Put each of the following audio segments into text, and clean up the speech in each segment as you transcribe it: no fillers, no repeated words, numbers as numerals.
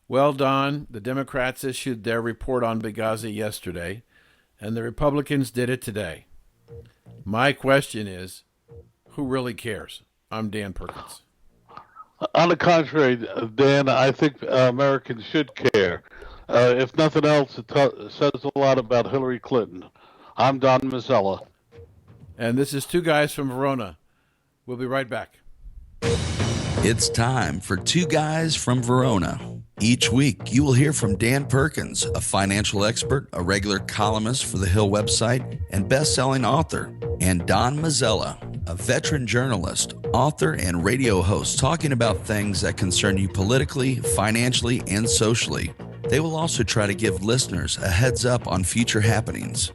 Well, Don, the Democrats issued their report on Benghazi yesterday, and the Republicans did it today. My question is, who really cares? I'm Dan Perkins. On the contrary, Dan, I think Americans should care. If nothing else, it says a lot about Hillary Clinton. I'm Don Mazzella. And this is Two Guys from Verona. We'll be right back. It's time for Two Guys from Verona. Each week, you will hear from Dan Perkins, a financial expert, a regular columnist for the Hill website, and best-selling author, and Don Mazzella, a veteran journalist, author, and radio host talking about things that concern you politically, financially, and socially. They will also try to give listeners a heads up on future happenings.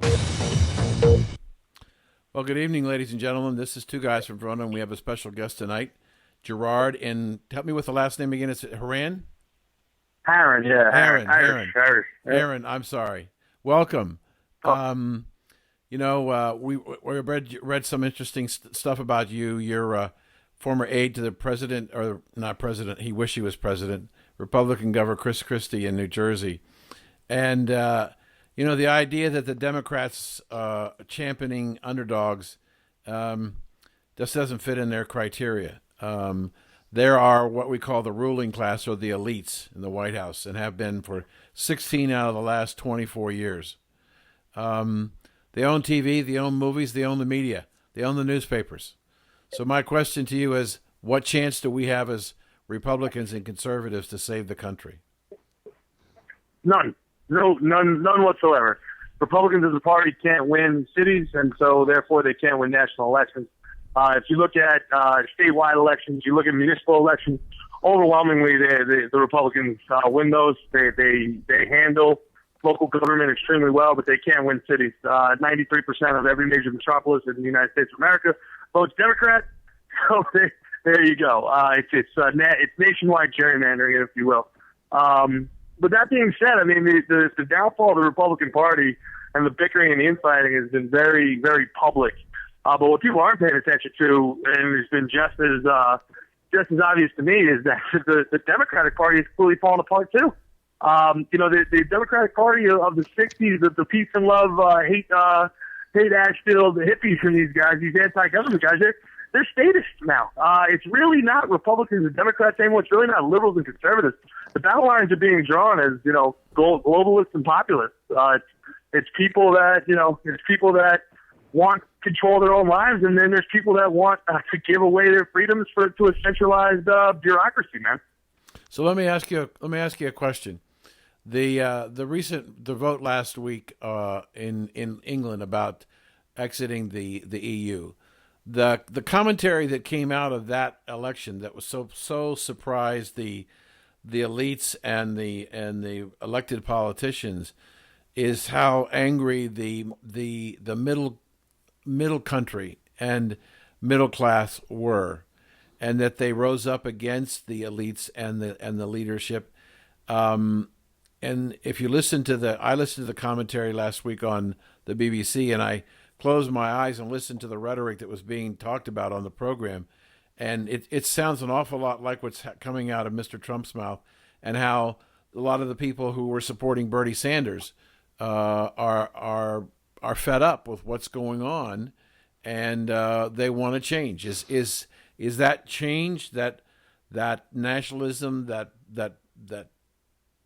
Well, good evening, ladies and gentlemen. This is Two Guys from Verona, and we have a special guest tonight, Gerard, and help me with the last name again. It's Haran? Haran, yeah. Haran, I'm sorry. Welcome. Oh. We read some interesting stuff about you. You're a former aide to the president, or not president, he wished he was president, Republican Governor Chris Christie in New Jersey. And, the idea that the Democrats championing underdogs just doesn't fit in their criteria. There are what we call the ruling class, or the elites in the White House, and have been for 16 out of the last 24 years. They own TV, they own movies, they own the media, they own the newspapers. So my question to you is, what chance do we have as Republicans and conservatives to save the country? None. None whatsoever. Republicans as a party can't win cities, and so therefore they can't win national elections. If you look at statewide elections, you look at municipal elections, overwhelmingly the Republicans win those. They handle local government extremely well, but they can't win cities. 93% of every major metropolis in the United States of America votes Democrat. So there you go. It's nationwide gerrymandering, if you will. But that being said, I mean, the downfall of the Republican Party and the bickering and the infighting has been very, very public. But what people aren't paying attention to, and it's been just as obvious to me, is that the Democratic Party is clearly falling apart too. The Democratic Party of the '60s, the peace and love, hate Ashfield, the hippies, and these guys, these anti-government guys, they're statists now. It's really not Republicans and Democrats anymore. It's really not liberals and conservatives. The battle lines are being drawn as globalists and populists. It's people that want control of their own lives, and then there's people that want to give away their freedoms to a centralized bureaucracy, man. So let me ask you a question. The vote last week in England about exiting the EU, the commentary that came out of that election that was so surprised the elites and the elected politicians is how angry the middle country and middle class were, and that they rose up against the elites and the leadership. And if you I listened to the commentary last week on the BBC, and I closed my eyes and listened to the rhetoric that was being talked about on the program, and it sounds an awful lot like what's coming out of Mr. Trump's mouth, and how a lot of the people who were supporting Bernie Sanders are fed up with what's going on, and they want to change. Is that change, that nationalism, that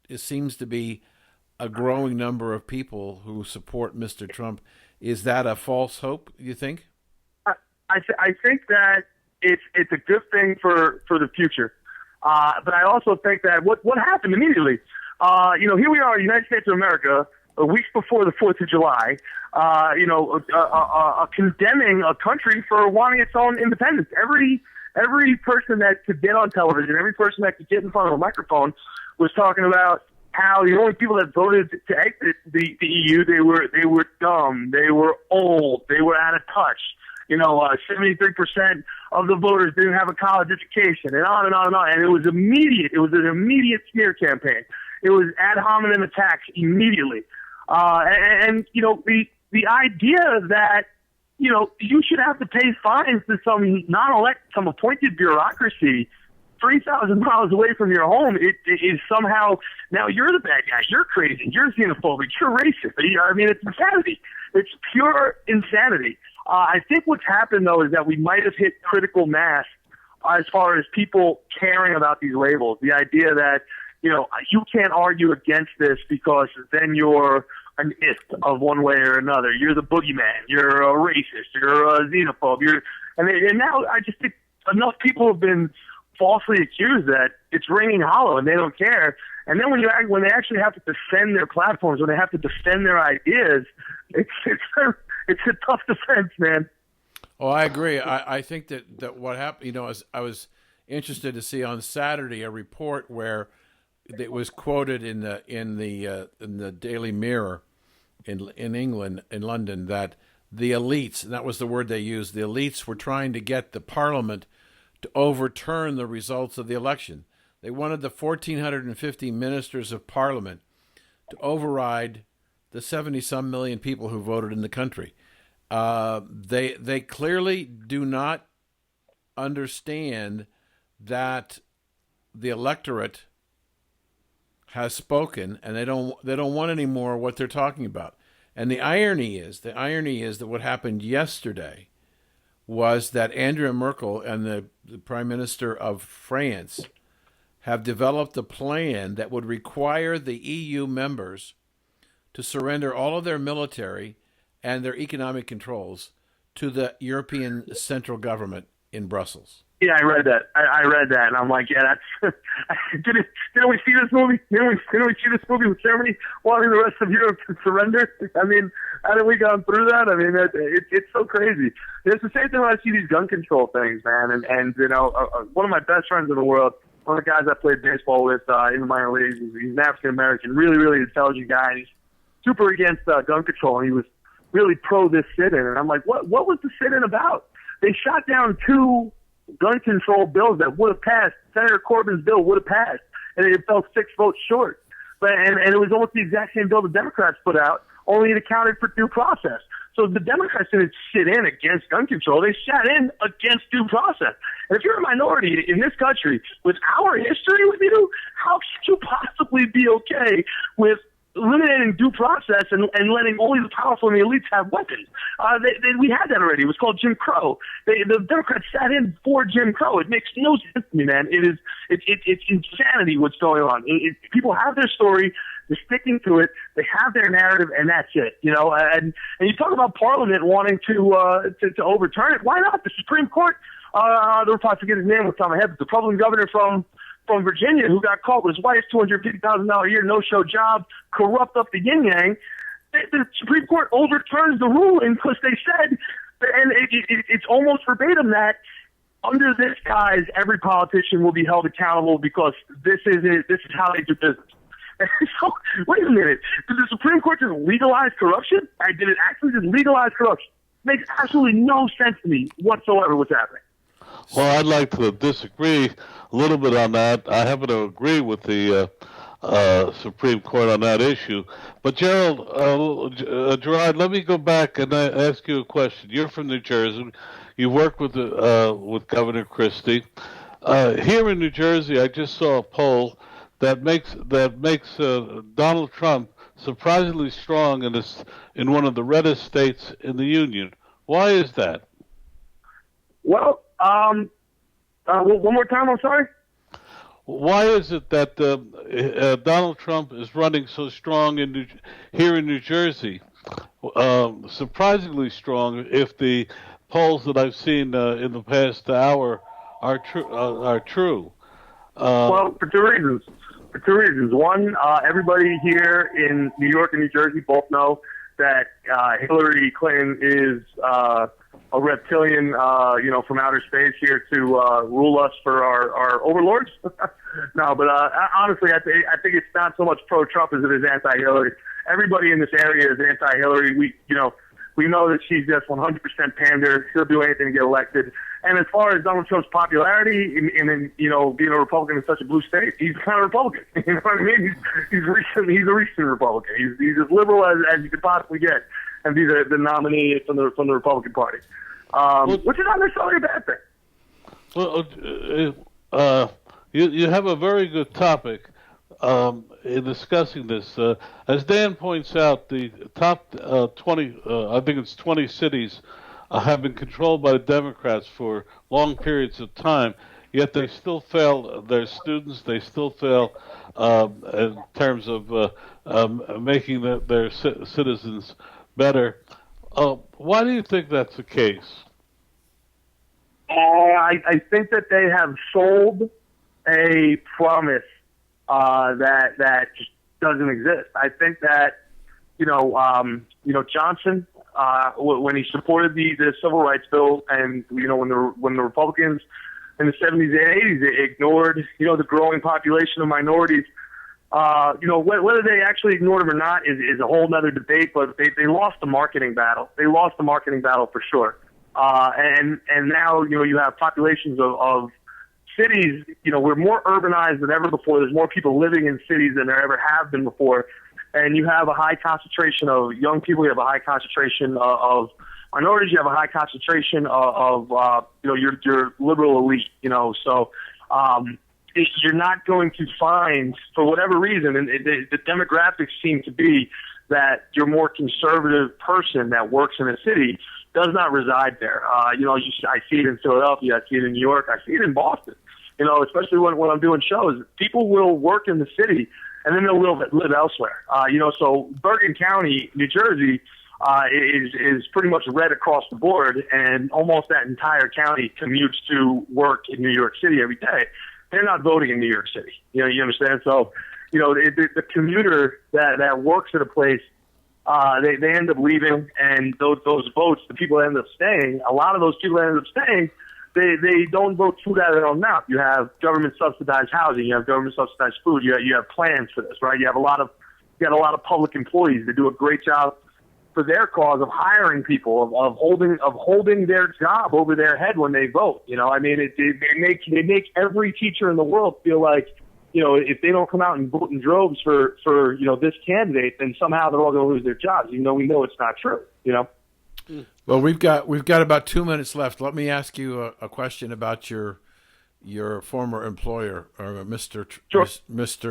it seems to be a growing number of people who support Mr. Trump? Is that a false hope, you think? I think that it's a good thing for the future. But I also think that what happened immediately, here we are, United States of America, a week before the 4th of July, condemning a country for wanting its own independence. Every person that could get on television, every person that could get in front of a microphone was talking about how the only people that voted to exit the EU, they were dumb, they were old, they were out of touch. 73% of the voters didn't have a college education, and on and on and on. And it was immediate. It was an immediate smear campaign. It was ad hominem attacks immediately. The idea that, you should have to pay fines to some appointed bureaucracy 3,000 miles away from your home, it is somehow now you're the bad guy. You're crazy. You're xenophobic. You're racist. I mean, it's insanity. It's pure insanity. I think what's happened, though, is that we might have hit critical mass as far as people caring about these labels. The idea that, you can't argue against this because then you're an it of one way or another. You're the boogeyman. You're a racist. You're a xenophobe. And now I just think enough people have been falsely accused that it's ringing hollow and they don't care. And then when they actually have to defend their platforms, when they have to defend their ideas, it's a tough defense, man. Oh, I agree. I think that what happened, I was interested to see on Saturday a report where it was quoted in the Daily Mirror in England, in London, that the elites, and that was the word they used, the elites were trying to get the parliament to overturn the results of the election. They wanted the 1,450 ministers of parliament to override the 70-some million people who voted in the country. They clearly do not understand that the electorate has spoken, and they don't want any more what they're talking about. And the irony is that what happened yesterday was that Angela Merkel and the Prime Minister of France have developed a plan that would require the EU members to surrender all of their military and their economic controls to the European Central Government in Brussels. Yeah, I read that. I read that, and I'm like, yeah, that's. Didn't we see this movie? Didn't we see this movie with Germany wanting the rest of Europe to surrender? I mean, haven't we gone through that? I mean, it's so crazy. It's the same thing when I see these gun control things, man. And one of my best friends in the world, one of the guys I played baseball with in the minor leagues, he's an African American, really, really intelligent guy. And he's super against gun control, and he was really pro this sit-in. And I'm like, what was the sit-in about? They shot down 2 gun control bills that would have passed. Senator Corbyn's bill would have passed, and it fell 6 votes short. And it was almost the exact same bill the Democrats put out, only it accounted for due process. So the Democrats didn't sit in against gun control. They sat in against due process. And if you're a minority in this country, with our history with you, how could you possibly be okay with eliminating due process and letting only the powerful and the elites have weapons? We had that already. It was called Jim Crow. The Democrats sat in for Jim Crow. It makes no sense to me, man. It's insanity what's going on. People have their story. They're sticking to it. They have their narrative, and that's it. And you talk about Parliament wanting to overturn it. Why not? The Supreme Court. I forget his name off the top of my head, but the Republican governor from Virginia who got caught with his wife's $250,000 a year no-show job, corrupt up the yin-yang. The Supreme Court overturns the ruling because they said, and it's almost verbatim, that under this guise, every politician will be held accountable because this is how they do business. So, wait a minute. Did the Supreme Court just legalize corruption? Or did it actually just legalize corruption? Makes absolutely no sense to me whatsoever what's happening. Well, I'd like to disagree a little bit on that. I happen to agree with the Supreme Court on that issue. But Gerald, Gerard, let me go back and ask you a question. You're from New Jersey. You work with Governor Christie. Here in New Jersey, I just saw a poll that makes Donald Trump surprisingly strong in one of the reddest states in the union. Why is that? Well, one more time, I'm sorry? Why is it that Donald Trump is running so strong here in New Jersey? Surprisingly strong, if the polls that I've seen in the past hour are true. Well, for two reasons. One, everybody here in New York and New Jersey both know that Hillary Clinton is a reptilian, from outer space here to rule us for our overlords. No, but honestly, I think it's not so much pro-Trump as it is anti-Hillary. Everybody in this area is anti-Hillary. We know that she's just 100% pander. She'll do anything to get elected. And as far as Donald Trump's popularity, and being a Republican in such a blue state, he's kind of Republican. You know what I mean? He's a recent Republican. He's as liberal as you could possibly get, and be the nominee from the Republican Party, which is not necessarily a bad thing. Well, you have a very good topic in discussing this. As Dan points out, the top 20, I think it's 20 cities, have been controlled by the Democrats for long periods of time, yet they still fail their students. They still fail in terms of making their citizens better. Why do you think that's the case? I think that they have sold a promise that just doesn't exist. I think that Johnson, when he supported the civil rights bill, and when the Republicans in the 70s and 80s they ignored the growing population of minorities. Whether they actually ignored them or not is a whole other debate. But they lost the marketing battle. They lost the marketing battle for sure. And now you have populations of cities. We're more urbanized than ever before. There's more people living in cities than there ever have been before. And you have a high concentration of young people. You have a high concentration of minorities. You have a high concentration of your liberal elite. So you're not going to find, for whatever reason, and the demographics seem to be that your more conservative person that works in a city does not reside there. I see it in Philadelphia. I see it in New York. I see it in Boston. Especially when I'm doing shows, people will work in the city and then they'll live elsewhere. So Bergen County, New Jersey, is pretty much red across the board, and almost that entire county commutes to work in New York City every day. They're not voting in New York City. You understand? So, the commuter that works at a place, they end up leaving, and those votes, the people that end up staying, a lot of those people that end up staying, they don't vote food out of their own mouth. You have government subsidized housing, you have government subsidized food, you have plans for this, right? You got a lot of public employees that do a great job for their cause of hiring people, of holding their job over their head when they vote. They make every teacher in the world feel like, if they don't come out and vote in droves for this candidate, then somehow they're all going to lose their jobs. We know it's not true. Well, we've got about 2 minutes left. Let me ask you a question about your former employer, or Mr.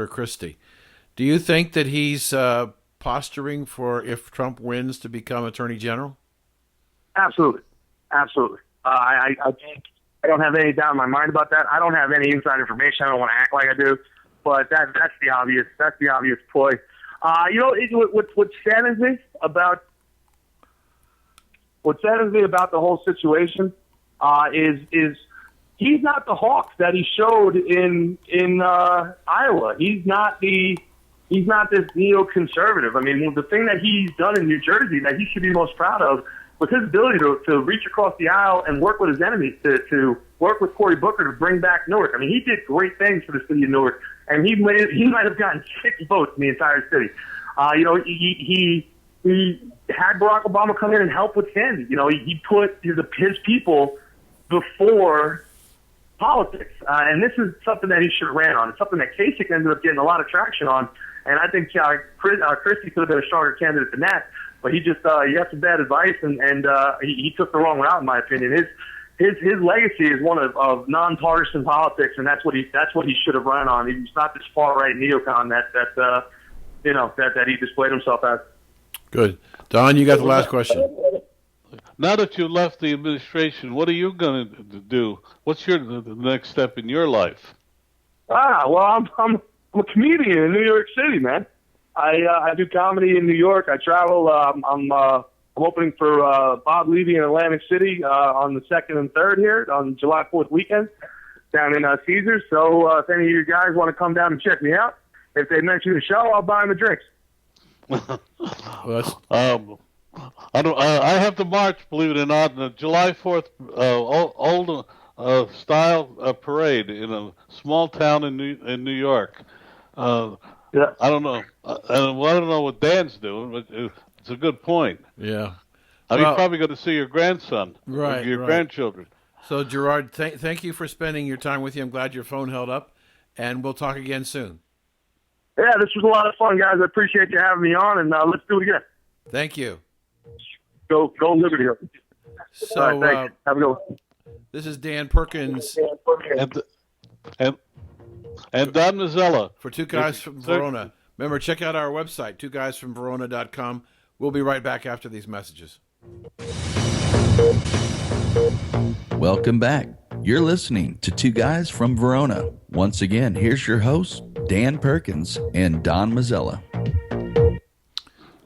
Christie. Do you think that he's posturing for, if Trump wins, to become Attorney General? Absolutely. I don't have any doubt in my mind about that. I don't have any inside information. I don't want to act like I do, but that's the obvious ploy. What saddens me about the whole situation is he's not the hawk that he showed in Iowa. He's not this neoconservative. I mean, the thing that he's done in New Jersey that he should be most proud of was his ability to reach across the aisle and work with his enemies, to work with Cory Booker to bring back Newark. I mean, he did great things for the city of Newark, and he might have gotten 6 votes in the entire city. He had Barack Obama come in and help with Sandy. He put his people before politics, and this is something that he should have ran on. It's something that Kasich ended up getting a lot of traction on, and I think Christie could have been a stronger candidate than that. But he just he got some bad advice, and he took the wrong route, in my opinion. His legacy is one of nonpartisan politics, and that's what he should have run on. He's not this far right neocon that he displayed himself as. Good, Don, you got the last question. Now that you left the administration, what are you going to do? What's the next step in your life? Well, I'm a comedian in New York City, man. I do comedy in New York. I travel. I'm opening for Bob Levy in Atlantic City on the 2nd and 3rd here on July 4th weekend down in Caesars. So if any of you guys want to come down and check me out, if they mention the show, I'll buy them a drink. I have to march, believe it or not, the July 4th old style parade in a small town in New York. Yeah. I don't know. I don't know what Dan's doing, but it's a good point. Yeah. You're probably going to see your grandson, right? Your grandchildren. So, Gerard, thank you for spending your time with you. I'm glad your phone held up, and we'll talk again soon. Yeah, this was a lot of fun, guys. I appreciate you having me on, and let's do it again. Thank you. Go Liberty. So, right, have a good one. This is Dan Perkins. And And Don Mazzella. For Two Guys from Verona. Remember, check out our website, twoguysfromverona.com. We'll be right back after these messages. Welcome back. You're listening to Two Guys from Verona. Once again, here's your hosts, Dan Perkins and Don Mazzella.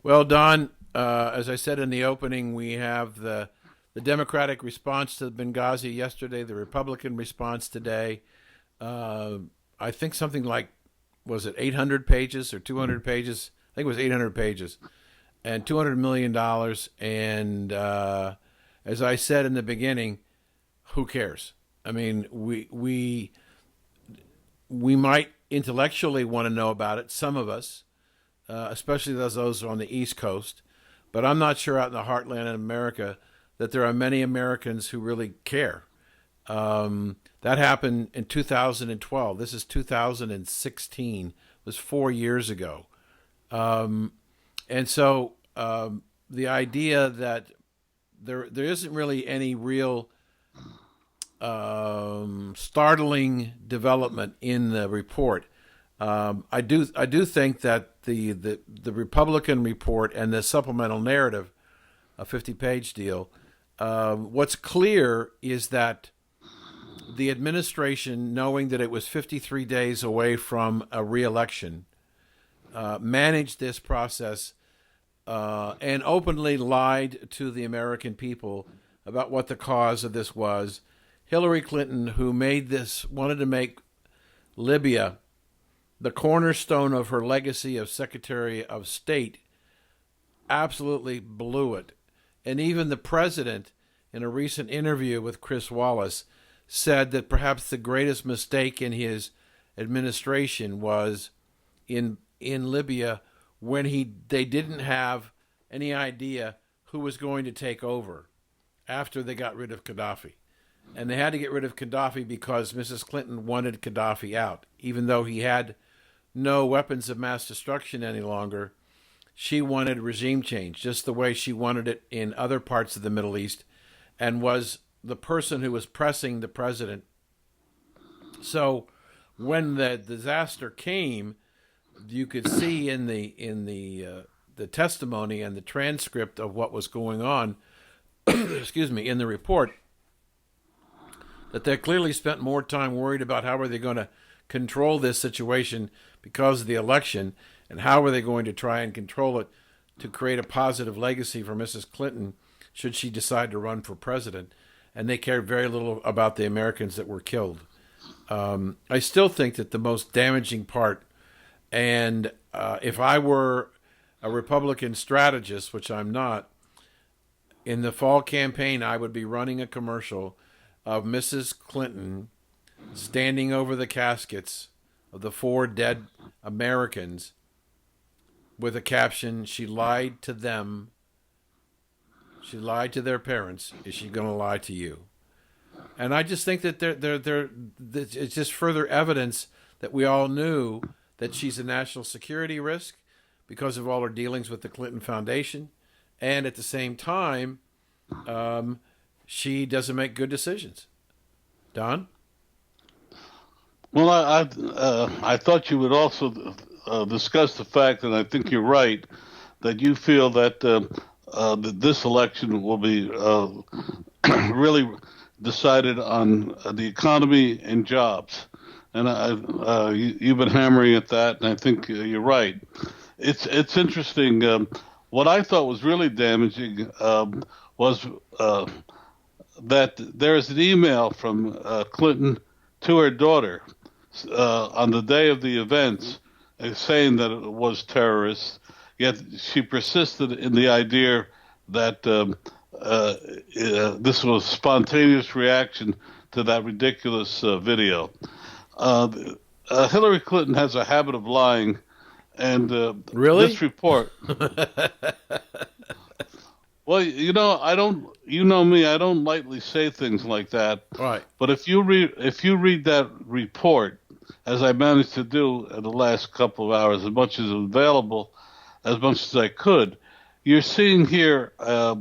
Well, Don, as I said in the opening, we have the Democratic response to Benghazi yesterday, the Republican response today. I think something like, was it 800 pages or 200 pages? I think it was 800 pages and $200 million. And as I said in the beginning, who cares? I mean, we might intellectually want to know about it, some of us, especially those on the East Coast. But I'm not sure out in the heartland of America that there are many Americans who really care. That happened in 2012. This is 2016. It was 4 years ago. And so the idea that there isn't really any real startling development in the report. I do think that the Republican report and the supplemental narrative, a 50-page deal, what's clear is that the administration, knowing that it was 53 days away from a re-election, managed this process and openly lied to the American people about what the cause of this was. Hillary Clinton, who wanted to make Libya the cornerstone of her legacy of Secretary of State, absolutely blew it. And even the president, in a recent interview with Chris Wallace, said that perhaps the greatest mistake in his administration was in Libya when they didn't have any idea who was going to take over after they got rid of Gaddafi. And they had to get rid of Gaddafi because Mrs. Clinton wanted Gaddafi out. Even though he had no weapons of mass destruction any longer, she wanted regime change, just the way she wanted it in other parts of the Middle East, and was the person who was pressing the president. So when the disaster came, you could see in the testimony and the transcript of what was going on, excuse me, in the report, that they clearly spent more time worried about how are they going to control this situation because of the election, and how are they going to try and control it to create a positive legacy for Mrs. Clinton should she decide to run for president. And they cared very little about the Americans that were killed. I still think that the most damaging part, and if I were a Republican strategist, which I'm not, in the fall campaign, I would be running a commercial of Mrs. Clinton standing over the caskets of the 4 dead Americans with a caption, "She lied to them. She lied to their parents. Is she going to lie to you?" And I just think that it's just further evidence that we all knew that she's a national security risk because of all her dealings with the Clinton Foundation. And at the same time, she doesn't make good decisions. Don? Well, I thought you would also discuss the fact, and I think you're right, that you feel that this election will be really decided on the economy and jobs. And you've been hammering at that, and I think you're right. It's interesting. What I thought was really damaging was that there is an email from Clinton to her daughter on the day of the events saying that it was terrorists, yet she persisted in the idea that this was a spontaneous reaction to that ridiculous video. Hillary Clinton has a habit of lying, and really? This report... Well, you know, you know me, I don't lightly say things like that. Right. But if you read that report, as I managed to do in the last couple of hours, as much as available, as much as I could, you're seeing here a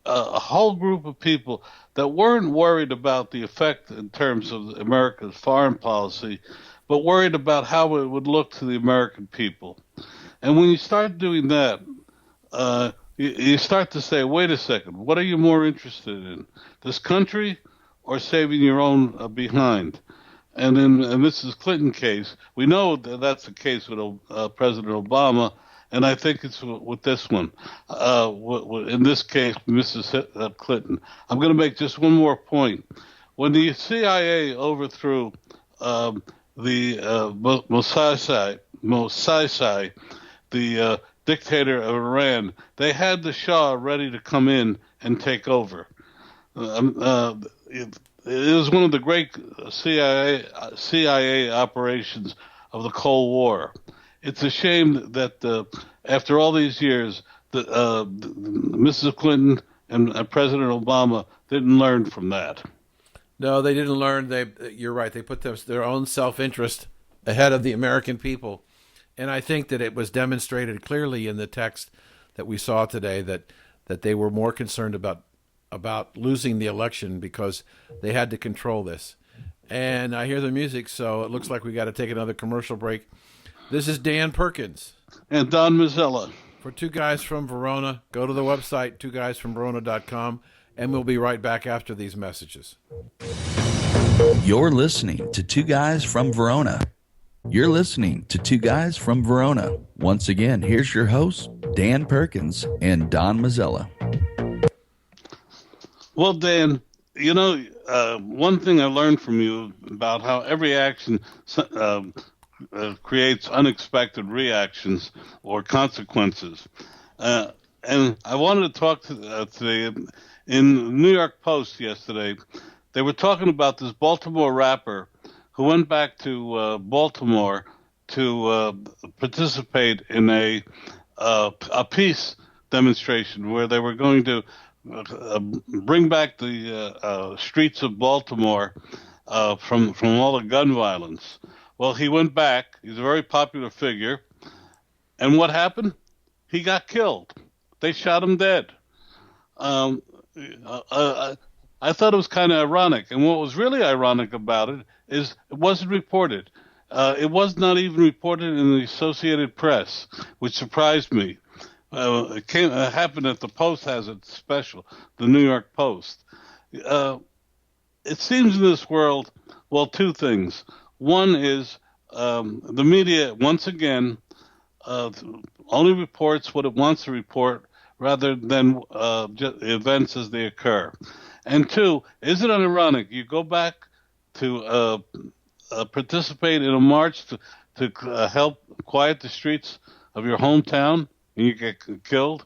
whole group of people that weren't worried about the effect in terms of America's foreign policy, but worried about how it would look to the American people. And when you start doing that, you start to say, wait a second, what are you more interested in, this country or saving your own behind? And in Mrs. Clinton's case, we know that that's the case with President Obama, and I think it's with this one. In this case, Mrs. Clinton. I'm going to make just one more point. When the CIA overthrew the Mossad, the dictator of Iran, they had the Shah ready to come in and take over. It was one of the great CIA operations of the Cold War. It's a shame that after all these years, Mrs. Clinton and President Obama didn't learn from that. No, they didn't learn. You're right. They put their own self-interest ahead of the American people. And I think that it was demonstrated clearly in the text that we saw today that they were more concerned about losing the election because they had to control this. And I hear the music, so it looks like we got to take another commercial break. This is Dan Perkins. And Don Mazzella. For Two Guys from Verona, go to the website, twoguysfromverona.com, and we'll be right back after these messages. You're listening to Two Guys from Verona. You're listening to Two Guys from Verona. Once again, here's your hosts, Dan Perkins and Don Mazzella. Well, Dan, you know, one thing I learned from you about how every action creates unexpected reactions or consequences. And I wanted to talk today. In the New York Post yesterday, they were talking about this Baltimore rapper who went back to Baltimore to participate in a peace demonstration where they were going to bring back the streets of Baltimore from all the gun violence. Well, he went back. He's a very popular figure. And what happened? He got killed. They shot him dead. I thought it was kind of ironic. And what was really ironic about it is it wasn't reported. It was not even reported in the Associated Press, which surprised me. It happened that the Post has it special, the New York Post. It seems in this world, well, two things. One is the media, once again, only reports what it wants to report rather than events as they occur. And two, is it ironic? You go back to participate in a march to help quiet the streets of your hometown, and you get killed.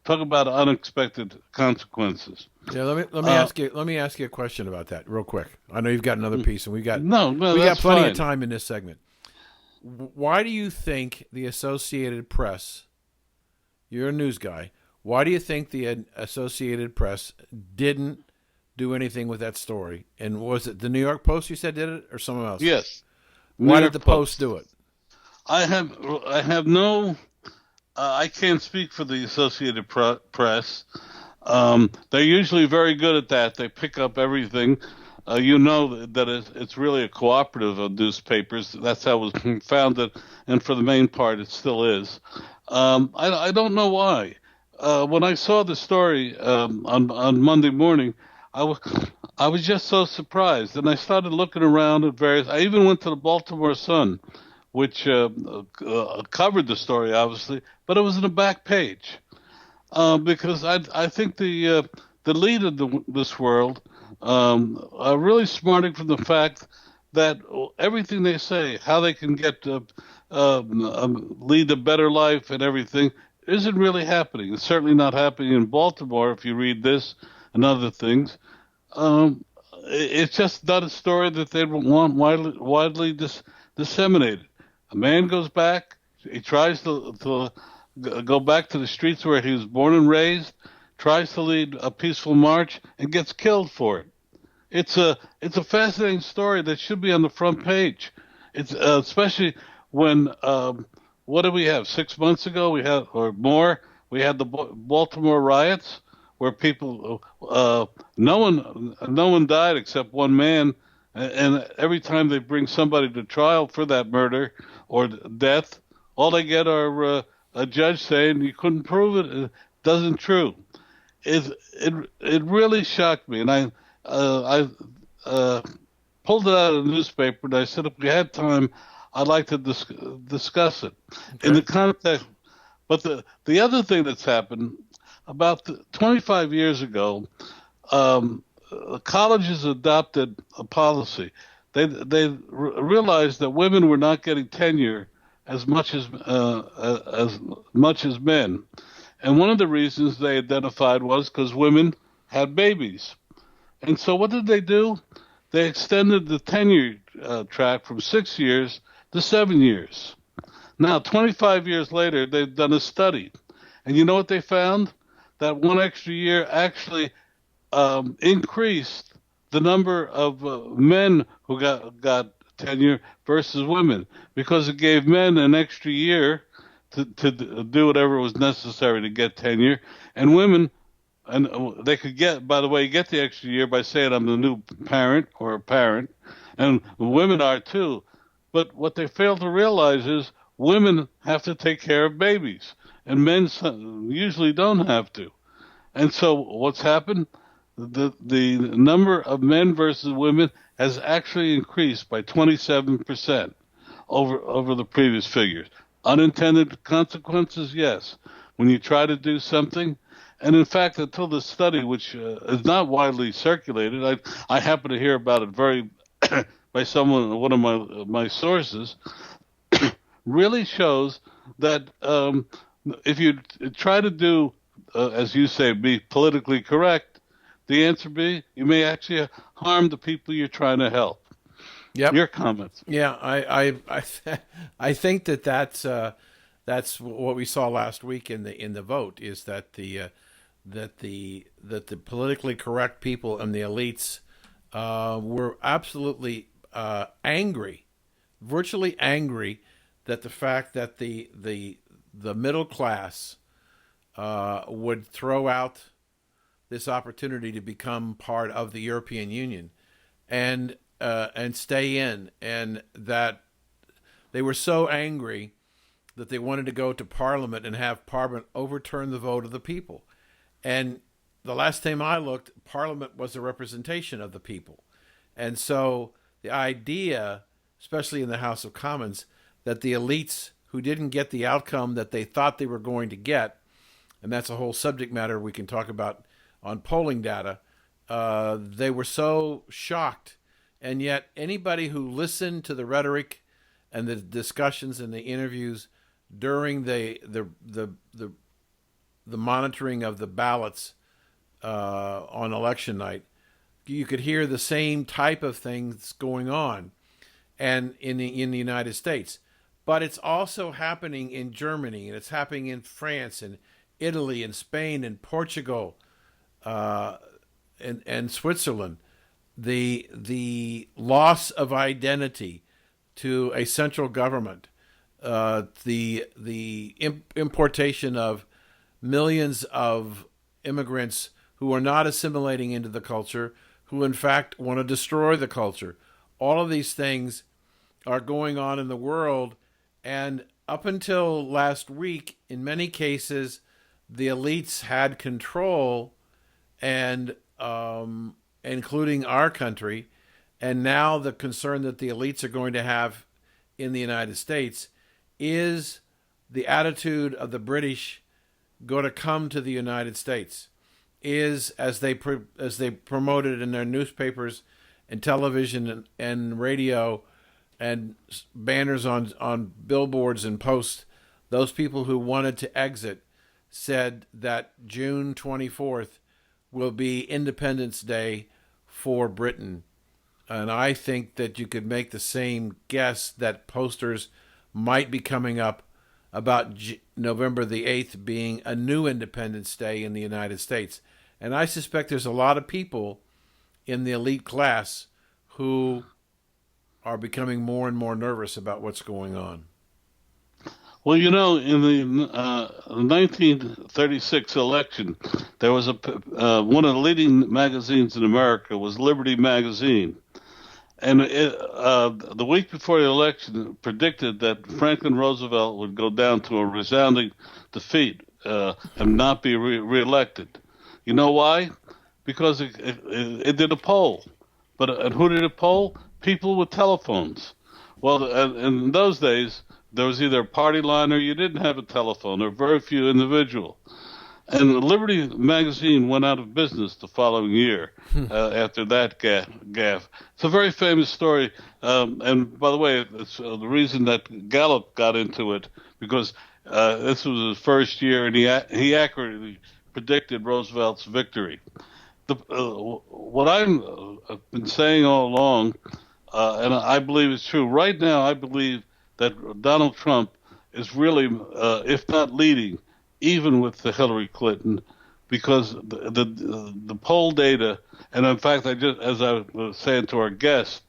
Talk about unexpected consequences. Yeah, let me ask you a question about that real quick. I know you've got another piece, and we got that's plenty fine. of time in this segment. Why do you think the Associated Press? You're a news guy. Why do you think the Associated Press didn't do anything with that story? And was it the New York Post you said did it, or someone else? Yes. Why did the Post do it? I have no. I can't speak for the Associated Press. They're usually very good at that. They pick up everything. You know that it's really a cooperative of newspapers. That's how it was founded, and for the main part, it still is. I don't know why. When I saw the story on Monday morning, I was just so surprised, and I started looking around at various. I even went to the Baltimore Sun, which covered the story, obviously, but it was in the back page because I think the lead of this world are really smarting from the fact that everything they say, how they can get lead a better life and everything, isn't really happening. It's certainly not happening in Baltimore if you read this and other things. It's just not a story that they want widely disseminated. A man goes back. He tries to go back to the streets where he was born and raised, tries to lead a peaceful march, and gets killed for it. It's a fascinating story that should be on the front page. It's especially when what did we have 6 months ago? We had or more. We had the Baltimore riots where people no one died except one man and every time they bring somebody to trial for that murder or death, all they get are a judge saying you couldn't prove it. It doesn't true. It really shocked me, and I pulled it out of the newspaper, and I said if we had time, I'd like to discuss it in the context. But the other thing that's happened about 25 years ago, colleges adopted a policy. They realized that women were not getting tenure as much as men, and one of the reasons they identified was because women had babies. And so what did they do? They extended the tenure track from 6 years to 7 years. Now, 25 years later, they've done a study. And you know what they found? That one extra year actually increased the number of men who got tenure versus women, because it gave men an extra year to do whatever was necessary to get tenure, and women, and they could get, by the way, get the extra year by saying I'm the new parent or a parent, and women are too. But what they fail to realize is women have to take care of babies, and men usually don't have to. And so what's happened? The number of men versus women has actually increased by 27% over the previous figures. Unintended consequences, yes. When you try to do something, and in fact, until the study, which is not widely circulated, I happen to hear about it by someone, one of my sources, really shows that if you try to do, as you say, be politically correct, the answer be you may actually harm the people you're trying to help. Yep. Your comments? Yeah, I think that's what we saw last week in the vote, is that the politically correct people and the elites were absolutely angry, virtually angry, that the fact that the middle class would throw out this opportunity to become part of the European Union and stay in, and that they were so angry that they wanted to go to Parliament and have Parliament overturn the vote of the people. And the last time I looked, Parliament was a representation of the people. And so the idea, especially in the House of Commons, that the elites who didn't get the outcome that they thought they were going to get, and that's a whole subject matter we can talk about on polling data, they were so shocked. And yet anybody who listened to the rhetoric and the discussions and the interviews during the monitoring of the ballots on election night, you could hear the same type of things going on, and in the United States. But it's also happening in Germany, and it's happening in France and Italy and Spain and Portugal and Switzerland. The loss of identity to a central government, the importation of millions of immigrants who are not assimilating into the culture, who in fact want to destroy the culture. All of these things are going on in the world, and up until last week, in many cases, the elites had control, and including our country. And now the concern that the elites are going to have in the United States is the attitude of the British going to come to the United States. Is, as they promoted in their newspapers and television and radio and banners on billboards and posts, those people who wanted to exit said that June 24th will be Independence Day for Britain. And I think that you could make the same guess that posters might be coming up about November the 8th being a new Independence Day in the United States. And I suspect there's a lot of people in the elite class who are becoming more and more nervous about what's going on. Well, you know, in the 1936 election, there was one of the leading magazines in America was Liberty Magazine. And the week before the election, predicted that Franklin Roosevelt would go down to a resounding defeat and not be reelected. You know why? Because it did a poll. And who did it poll? People with telephones. Well, in those days, there was either a party line or you didn't have a telephone, or very few individual. And Liberty magazine went out of business the following year after that gaffe. It's a very famous story. And by the way, it's the reason that Gallup got into it, because this was his first year, and he accurately predicted Roosevelt's victory. What I've been saying all along, and I believe it's true, right now I believe that Donald Trump is really, if not leading, even with the Hillary Clinton, because the poll data, and in fact, as I was saying to our guest,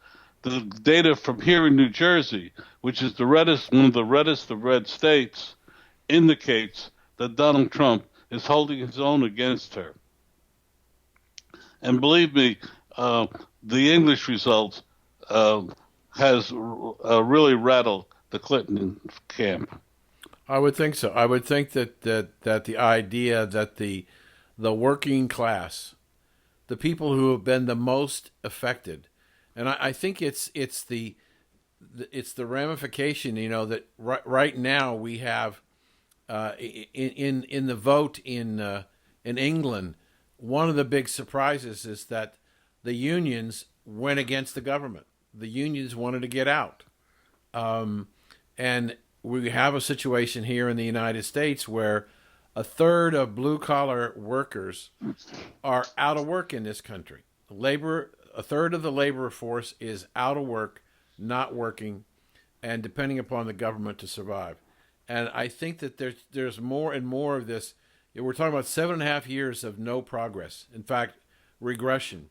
the data from here in New Jersey, which is one of the reddest of red states, indicates that Donald Trump is holding his own against her. And believe me, the English results has really rattled the Clinton camp. I would think so. I would think that the idea that the working class, the people who have been the most affected, and I think it's the ramification. That right now we have in the vote in England, one of the big surprises is that the unions went against the government. The unions wanted to get out, and we have a situation here in the United States where a third of blue-collar workers are out of work in this country. A third of the labor force is out of work, not working, and depending upon the government to survive. And I think that there's more and more of this. We're talking about 7.5 years of no progress. In fact, regression.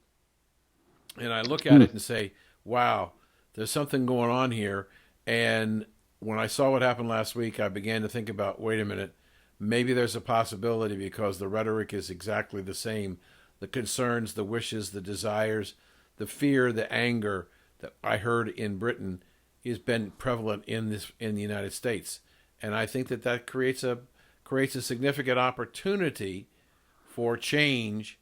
And I look at it and say, wow, there's something going on here. And when I saw what happened last week, I began to think about, wait a minute, maybe there's a possibility, because the rhetoric is exactly the same. The concerns, the wishes, the desires, the fear, the anger that I heard in Britain has been prevalent in the United States. And I think that creates a significant opportunity for change,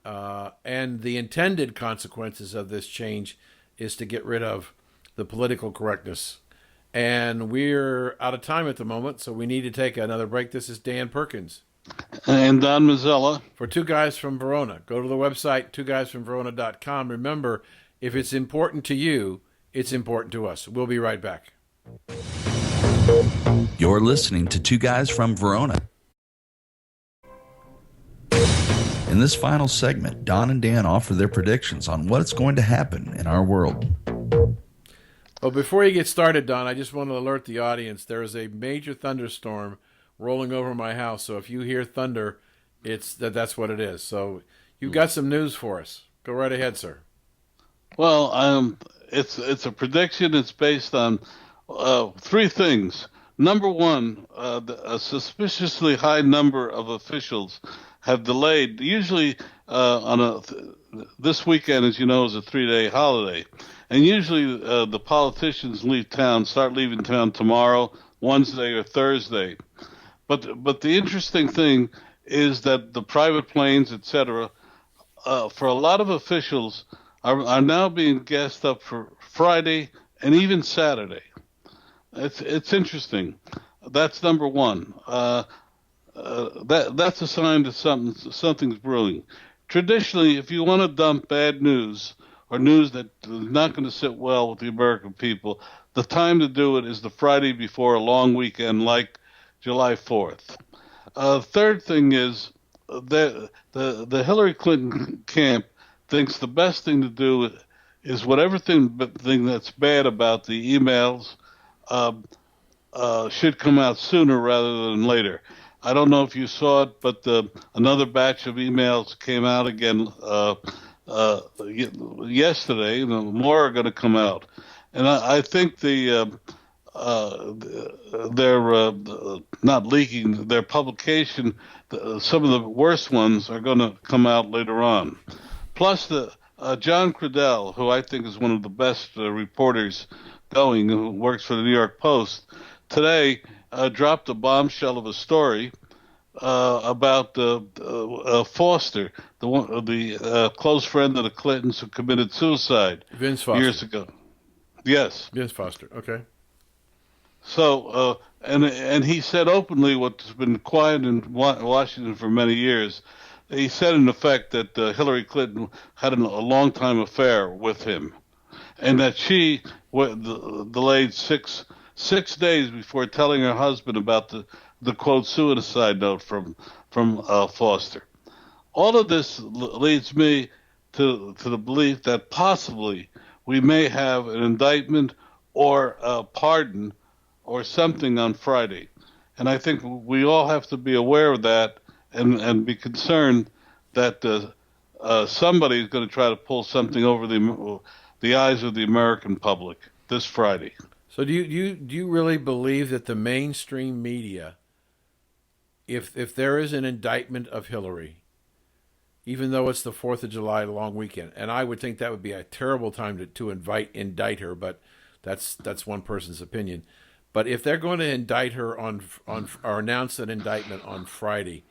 and the intended consequences of this change is to get rid of the political correctness. And we're out of time at the moment, so we need to take another break. This is Dan Perkins. And Don Mazzella. For Two Guys from Verona. Go to the website, twoguysfromverona.com. Remember, if it's important to you, it's important to us. We'll be right back. You're listening to Two Guys from Verona. In this final segment, Don and Dan offer their predictions on what's going to happen in our world. Well, before you get started, Don, I just want to alert the audience there is a major thunderstorm rolling over my house. So if you hear thunder, that's what it is. So you've got some news for us. Go right ahead, sir. Well, it's a prediction. It's based on three things. Number one, a suspiciously high number of officials have delayed. Usually, this weekend, as you know, is a 3-day holiday, and usually the politicians start leaving town tomorrow, Wednesday, or Thursday. But the interesting thing is that the private planes, etc., for a lot of officials, are now being gassed up for Friday and even Saturday. It's interesting. That's number one. That's a sign that something's brewing. Traditionally, if you want to dump bad news or news that is not going to sit well with the American people, the time to do it is the Friday before a long weekend like July 4th. Third thing is that the Hillary Clinton camp thinks the best thing to do is whatever thing that's bad about the emails should come out sooner rather than later. I don't know if you saw it, but another batch of emails came out again yesterday, and more are going to come out. And I think they're not leaking. Their publication, some of the worst ones are going to come out later on. Plus, John Crudell, who I think is one of the best reporters going, who works for the New York Post, today dropped a bombshell of a story about Foster, the close friend of the Clintons who committed suicide Vince Foster. years ago. Yes. Vince Foster. Okay. So, and he said openly what's been quiet in Washington for many years. He said in effect that Hillary Clinton had a long-time affair with him, and that she delayed six days before telling her husband about the quote suicide note from Foster. All of this leads me to the belief that possibly we may have an indictment or a pardon or something on Friday. And I think we all have to be aware of that and be concerned that somebody is going to try to pull something over the eyes of the American public this Friday. So do you really believe that the mainstream media, if there is an indictment of Hillary, even though it's the 4th of July long weekend, and I would think that would be a terrible time to indict her, but that's one person's opinion. But if they're going to indict her on or announce an indictment on Friday,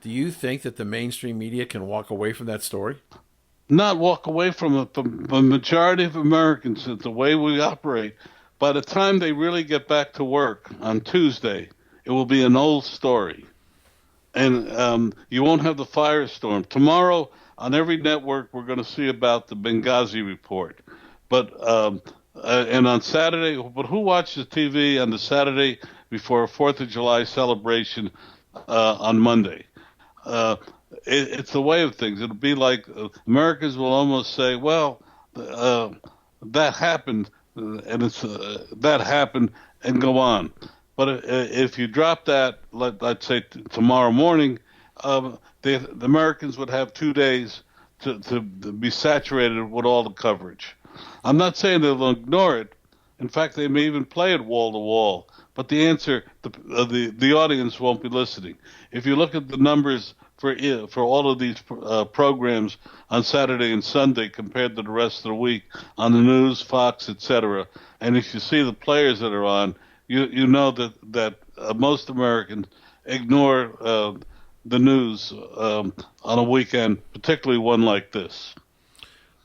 do you think that the mainstream media can walk away from that story? Not walk away from it. The majority of Americans, the way we operate, by the time they really get back to work on Tuesday, it will be an old story. And you won't have the firestorm. Tomorrow, on every network, we're going to see about the Benghazi report. But and on Saturday, but who watches TV on the Saturday before a 4th of July celebration on Monday? It's the way of things. It'll be like Americans will almost say, well, that happened, and it's that happened, and go on. But if you drop that, let's say tomorrow morning, the Americans would have 2 days to be saturated with all the coverage. I'm not saying they'll ignore it. In fact, they may even play it wall to wall. But the answer, the audience won't be listening. If you look at the numbers for all of these programs on Saturday and Sunday compared to the rest of the week on the news, Fox, etc., and if you see the players that are on, you know that most Americans ignore the news on a weekend, particularly one like this.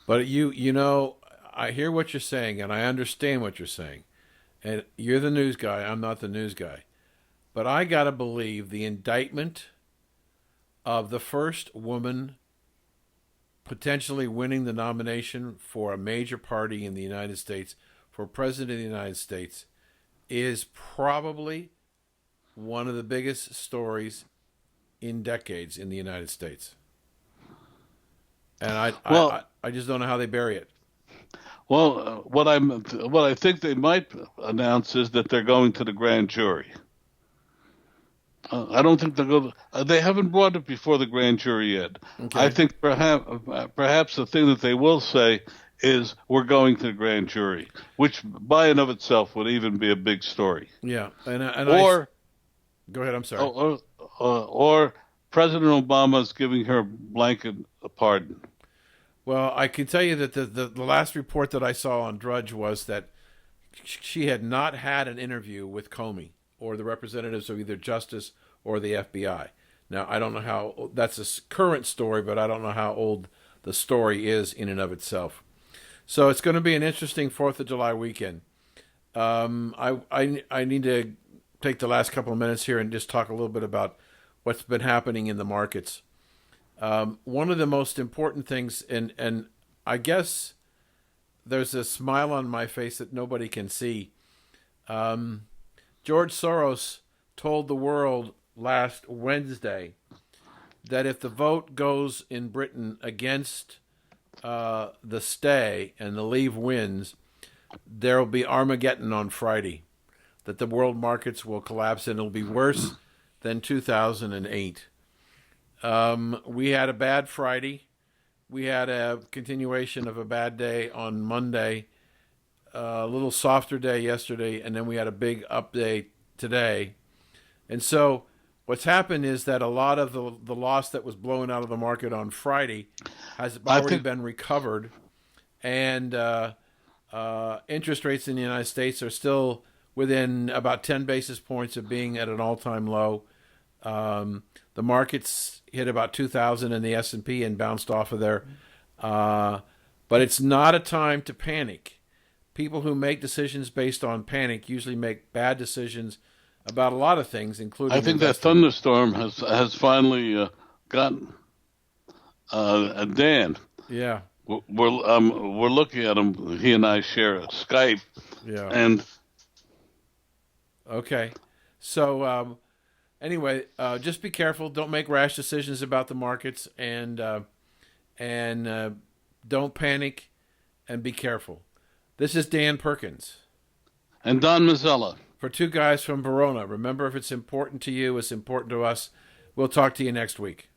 But you know, I hear what you're saying, and I understand what you're saying. And you're the news guy. I'm not the news guy. But I got to believe the indictment of the first woman potentially winning the nomination for a major party in the United States for president of the United States is probably one of the biggest stories in decades in the United States. And I just don't know how they bury it. Well, what I think they might announce is that they're going to the grand jury. I don't think they'll go. They haven't brought it before the grand jury yet. Okay. I think perhaps the thing that they will say is we're going to the grand jury, which by and of itself would even be a big story. Yeah, go ahead. I'm sorry. Or President Obama is giving her blanket pardon. Well, I can tell you that the last report that I saw on Drudge was that she had not had an interview with Comey or the representatives of either Justice or the FBI. Now, I don't know how that's a current story, but I don't know how old the story is in and of itself. So it's going to be an interesting 4th of July weekend. I need to take the last couple of minutes here and just talk a little bit about what's been happening in the markets. One of the most important things, and I guess there's a smile on my face that nobody can see. George Soros told the world last Wednesday that if the vote goes in Britain against the stay and the leave wins, there will be Armageddon on Friday, that the world markets will collapse and it'll be worse than 2008. We had a bad Friday. We had a continuation of a bad day on Monday, a little softer day yesterday, and then we had a big update today. And so What's happened is that a lot of the loss that was blown out of the market on Friday has already been recovered, and interest rates in the United States are still within about 10 basis points of being at an all-time low. The markets hit about 2,000 in the S&P and bounced off of there. But it's not a time to panic. People who make decisions based on panic usually make bad decisions about a lot of things, including I think investing. that thunderstorm has finally gotten Dan. Yeah. We're looking at him. He and I share a Skype. Yeah. And okay. So anyway, just be careful. Don't make rash decisions about the markets, and don't panic, and be careful. This is Dan Perkins. And Don Mazzella. For Two Guys from Verona. Remember, if it's important to you, it's important to us. We'll talk to you next week.